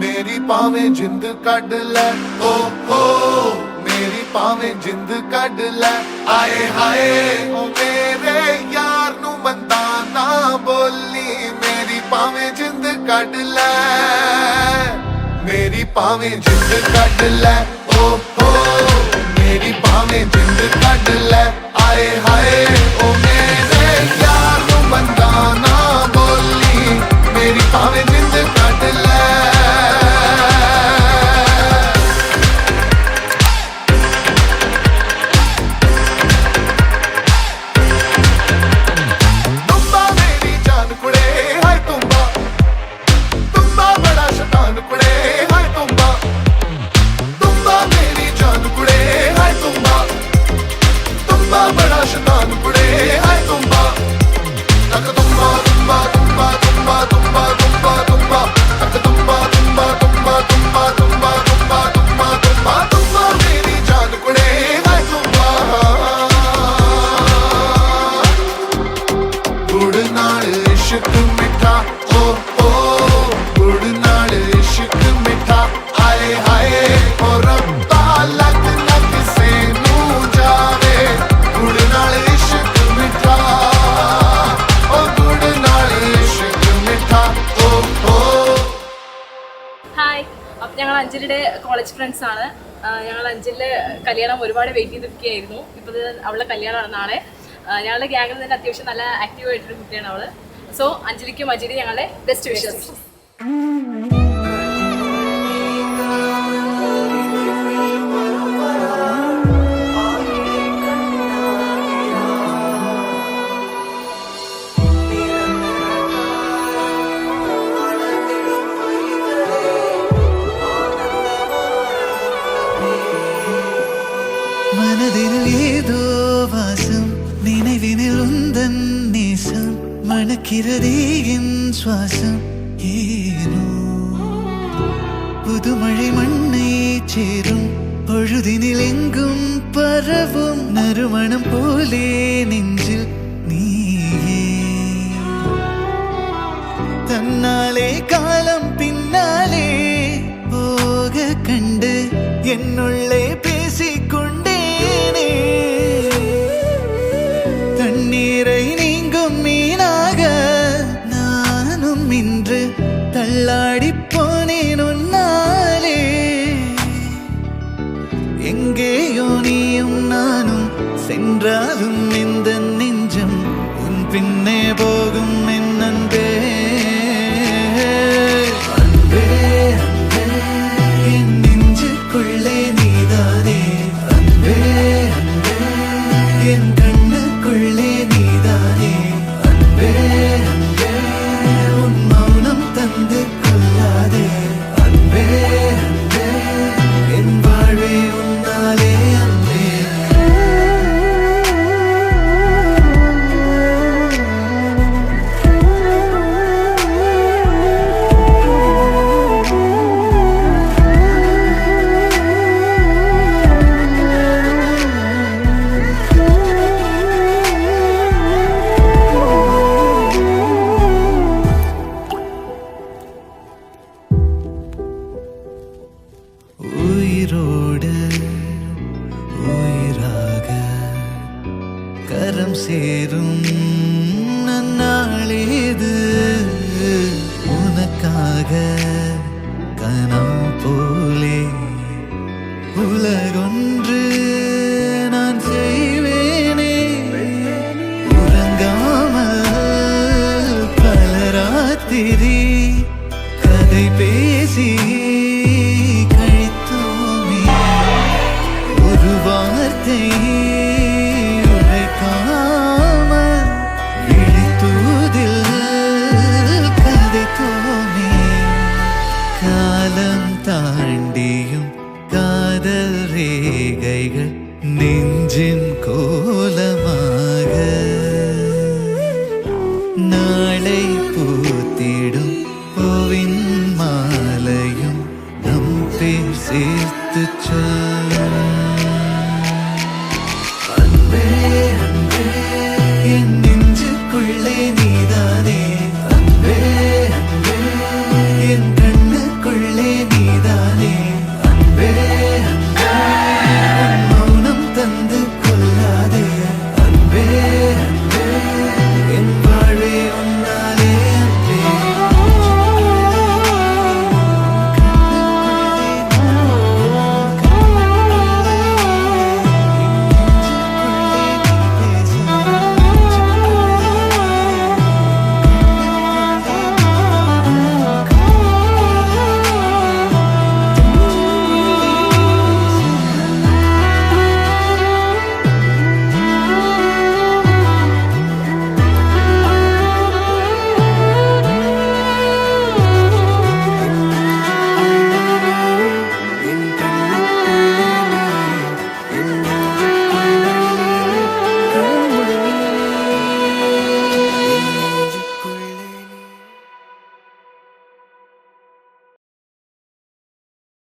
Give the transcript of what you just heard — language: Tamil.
मेरी पावे जिंद कड ले ओ हो मेरी पावे जिंद कड ले आए हाय ओ मेरे यार नू बंदा ना बोली मेरी पावे जिंद कड ले मेरी पावे जिंद कड ले ओ हो मेरी पावे जिंद कड ले आए हाय ओ मेरे यार नू बंदा ना बोली मेरी पावे जिंद कड ले ഞങ്ങൾ അഞ്ജലിയുടെ കോളേജ് ഫ്രണ്ട്സ് ആണ്. ഞങ്ങൾ അഞ്ജലിയുടെ കല്യാണം ഒരുപാട് വെയിറ്റ് ചെയ്തിരിക്കുകയായിരുന്നു. ഇപ്പോൾ അവളുടെ കല്യാണമാണ് നാളെ. ഞങ്ങളുടെ ഗ്യാങ്ങിൽ തന്നെ അത്യാവശ്യം നല്ല ആക്റ്റീവ് ആയിട്ടൊരു കുട്ടിയാണ് അവള്. സോ അഞ്ജലിക്കും അഞ്ജലി ഞങ്ങളുടെ ബെസ്റ്റ് വിഷസ്. மனதில் ஏதோ வாசம் நினைவினில் உந்தன் நேசம் மணக்கிறதே என் சுவாசம் ஏனோ புதுமழை மண்ணை சேரும் பொழுதினில் எங்கும் பரவும் நறுமணம் போலே நெஞ்சில் நீயே தன்னாலே காலம் பின்னாலே போக கண்டு என்னுள்ளே பேசிக்கொண்டே தண்ணீரை நீங்கும் மீனாக நானும் இன்று தள்ளாடி போனேன் உன்னாலே எங்கேயோ நீயும் நானும் சென்றாலும் இந்த நெஞ்சம் உன் பின்னே போகும் என் அன்பே அன்பே அன்பே என் நெஞ்சுக்குள்ளே நீதானே அன்பே அன்பே என் கண்ணுக்குள்ளே நீதானே அன்பே அன்பே உன் மௌனம் தந்து கொள்ளாதே அன்பே அன்பே என் வாழ்வே உன்னாலே அன்பே உயிரோடு உயிராக கரம் சேரும் நன்னாளேது உனக்காக கனம் போலே உலகொன்று நான் செய்வேனே உறங்காமல் பலராத்திரி கதை பேசி வார்த்தை உரைக்காமல் விழித்தூதில் கதைத்தோமே காலம் தாண்டியும் காதல் ரேகைகள் நெஞ்சின் கோலமாக நாளை பூத்திடும் பூவின் மாலையும் நம் பேர் சேர்த்து சொல் அன்பே அன்பே என் நெஞ்சுக்குள்ளே நீதான்